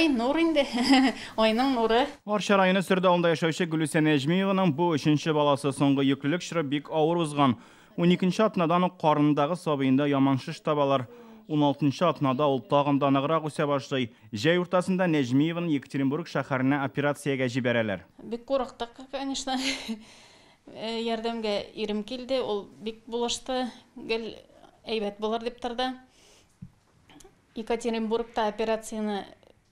Ай, нур инде. Айның нуры. Арча районы Сөрді ауылында яшаучы Гүлүсә Нәжмиеваның бу 3-нче баласы соңгы йөклелек чоры бик авыр узган. 12-нче атнадан ук карынындагы сабыенда яман шиш табалар. 16-нчы атнада ул тагын да ныграк үсә башлый. Җәй уртасында Нәжмиеваны Екатеринбург шәһәренә операциягә җибәрәләр. Бик курыктык, конечно. Ярдәмгә ирем килде, ул бик булышты. Гел әйбәт булыр дип торды. Екатеринбургта операцияны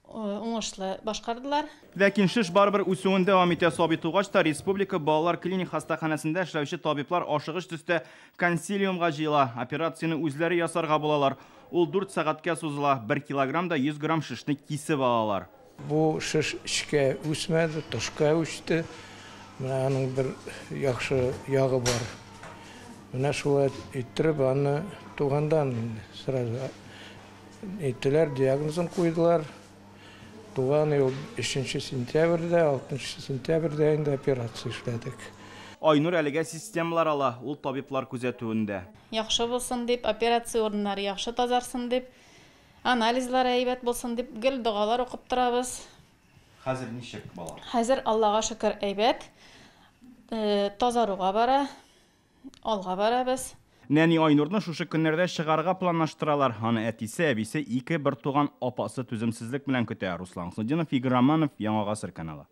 уңышлы башкардылар. Ләкин шиш барыбер үсүен дәвам итә. Сабый тугач та Республика балалар клиник хастаханәсендә эшләүче табиблар ашыгыч төстә консилиумга җыела. Операцияны үзләре ясарга булалар. Ул 4 сәгатькә сузыла. 1 килограмм да 100 грамм шишне кисеп алалар. Бу шиш эчкә үсмәде, тышка үсте. Менә аның бер яхшы ягы бар. Менә шулай иттереп аны тугандан сразу әйттеләр, диагнозын куйдылар. Туган ел 3 сентябрьдә, 6 сентябрьдә инде операция эшләдек. Айнур әлегә системалар ала, ул табиблар күзәтүендә. Яхшы булсын дип, операция орыннары яхшы тазарсын дип, анализлар әйбәт булсын дип, гел дугалар укып торабыз. Хәзер ничек бала? Хәзер Аллага шөкер әйбәт. Тазаруга бара, алга барабыз. Нәни Айнурны шушы көннәрдә чыгарга планлаштыралар. Аны әтисе, әбисе 2 бер туган апасы түземсезлек белән көтә. Руслан Судинов, Игорь Романов, Яңа Гасыр каналы.